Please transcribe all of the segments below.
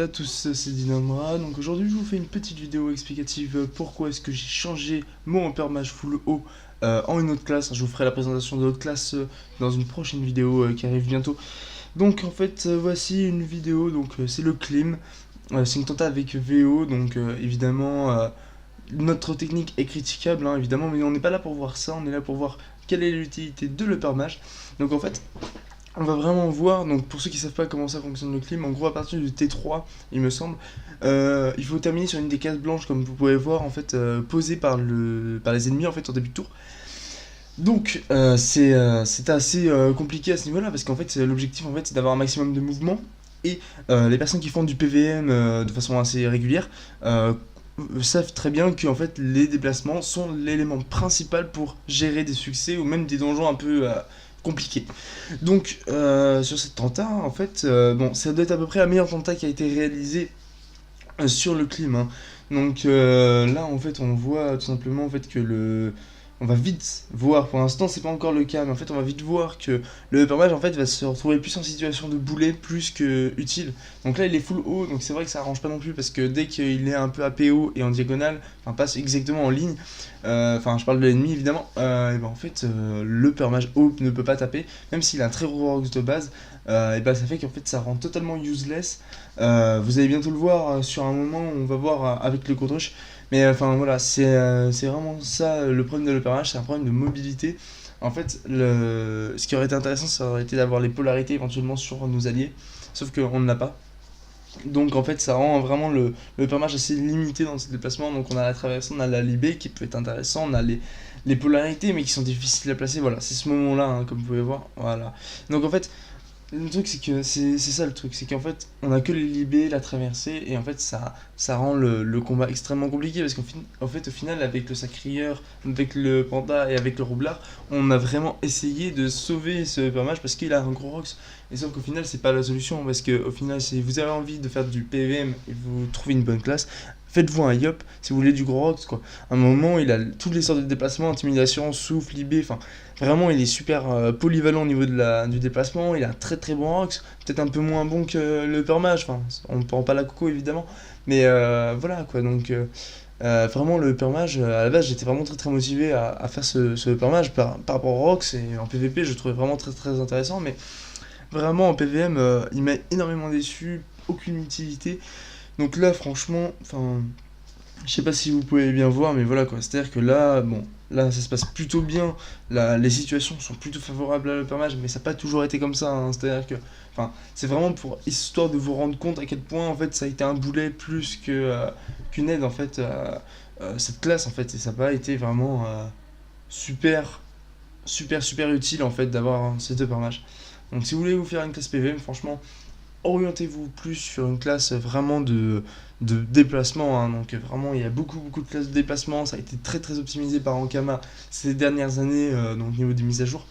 à tous, c'est Dynamra. Donc aujourd'hui je vous fais une petite vidéo explicative pourquoi est-ce que j'ai changé mon permage full haut en une autre classe. Je vous ferai la présentation de l'autre classe dans une prochaine vidéo qui arrive bientôt. Donc en fait voici une vidéo, donc c'est le clim. C'est une tenta avec VO, donc évidemment notre technique est critiquable hein, évidemment, mais on n'est pas là pour voir ça, on est là pour voir quelle est l'utilité de le permage. Donc en fait on va vraiment voir, donc pour ceux qui ne savent pas comment ça fonctionne le clim, en gros à partir du T3, il me semble, il faut terminer sur une des cases blanches comme vous pouvez voir en fait posées par les ennemis en fait en début de tour. Donc c'est assez compliqué à ce niveau-là parce qu'en fait l'objectif en fait c'est d'avoir un maximum de mouvement et les personnes qui font du PVM de façon assez régulière savent très bien que en fait les déplacements sont l'élément principal pour gérer des succès ou même des donjons un peu compliqués. Donc sur cette tenta en fait bon ça doit être à peu près la meilleure tenta qui a été réalisée sur le clim hein. Donc là en fait on voit tout simplement en fait que on va vite voir, pour l'instant c'est pas encore le cas, mais en fait on va vite voir que le permage en fait va se retrouver plus en situation de boulet plus que utile. Donc là il est full haut, donc c'est vrai que ça arrange pas non plus parce que dès qu'il est un peu APO et en diagonale, enfin pas exactement en ligne, enfin je parle de l'ennemi évidemment, et ben en fait le permage haut ne peut pas taper, même s'il a un très gros rox de base, et ben ça fait qu'en fait ça rend totalement useless. Vous allez bientôt le voir sur un moment, on va voir avec le code rush. Mais enfin voilà, c'est vraiment ça le problème de l'opérage, c'est un problème de mobilité. En fait, ce qui aurait été intéressant, ça aurait été d'avoir les polarités éventuellement sur nos alliés, sauf qu'on ne l'a pas. Donc en fait, ça rend vraiment le permage assez limité dans ses déplacements. Donc on a la traversée, on a la libé qui peut être intéressant, on a les polarités mais qui sont difficiles à placer. Voilà, c'est ce moment-là, hein, comme vous pouvez voir. Voilà. Donc en fait, le truc c'est que c'est ça le truc, c'est qu'en fait on a que les libés, la traversée et en fait ça rend le combat extrêmement compliqué parce qu'en fait au final avec le sacrieur, avec le panda et avec le roublard, on a vraiment essayé de sauver ce permage parce qu'il a un gros rox. Et sauf qu'au final c'est pas la solution parce que au final si vous avez envie de faire du PVM et vous trouvez une bonne classe, faites-vous un yop si vous voulez du gros rox quoi. À un moment il a toutes les sortes de déplacements, intimidation, souffle, libé, enfin vraiment, il est super polyvalent au niveau du déplacement. Il a un très très bon rox. Peut-être un peu moins bon que le permage. Enfin, on ne prend pas la coco évidemment. Mais voilà quoi. Donc, vraiment, le permage, à la base, j'étais vraiment très très motivé à faire ce permage par rapport au rox. Et en PvP, je le trouvais vraiment très très intéressant. Mais vraiment, en PvM, il m'a énormément déçu. Aucune utilité. Donc là, franchement, enfin. Je sais pas si vous pouvez bien voir, mais voilà quoi. C'est-à-dire que là, bon, là ça se passe plutôt bien. Là, les situations sont plutôt favorables à l'opérage, mais ça n'a pas toujours été comme ça. Hein. C'est-à-dire que, enfin, c'est vraiment pour histoire de vous rendre compte à quel point en fait ça a été un boulet plus qu'une aide en fait. Cette classe en fait, et ça n'a pas été vraiment super, super utile en fait d'avoir cet opérage. Donc si vous voulez vous faire une classe PVM, franchement, orientez-vous plus sur une classe vraiment de déplacement hein. Donc vraiment il y a beaucoup de classes de déplacement, ça a été très très optimisé par Ankama ces dernières années donc au niveau des mises à jour.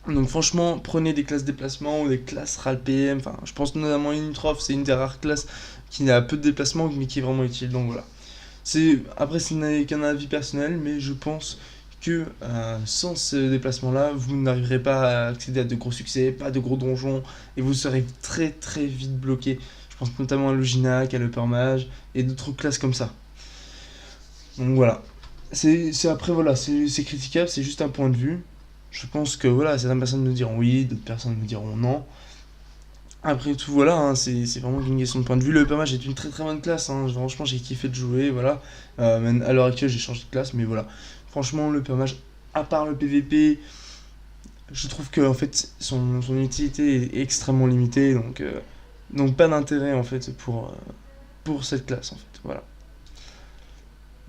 Donc franchement prenez des classes de déplacement ou des classes RAL PM, enfin je pense notamment Unitrof, c'est une des rares classes qui a peu de déplacement mais qui est vraiment utile. Donc voilà, après ce n'est qu'un avis personnel, mais je pense que sans ce déplacement-là, vous n'arriverez pas à accéder à de gros succès, pas de gros donjons, et vous serez très très vite bloqué. Je pense notamment à Loginac, à l'Eupermage, et d'autres classes comme ça. Donc voilà. Après voilà, c'est critiquable, c'est juste un point de vue. Je pense que voilà, certaines personnes me diront oui, d'autres personnes me diront non. Après tout, voilà, hein, c'est vraiment une question de point de vue. Le permage est une très très bonne classe, hein. Franchement, j'ai kiffé de jouer, voilà. Même à l'heure actuelle, j'ai changé de classe, mais voilà. Franchement, le permage, à part le PVP, je trouve que en fait, son utilité est extrêmement limitée, donc pas d'intérêt en fait pour cette classe en fait, voilà.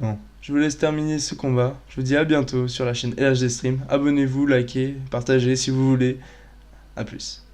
Bon, je vous laisse terminer ce combat. Je vous dis à bientôt sur la chaîne LHD Stream. Abonnez-vous, likez, partagez si vous voulez. A plus.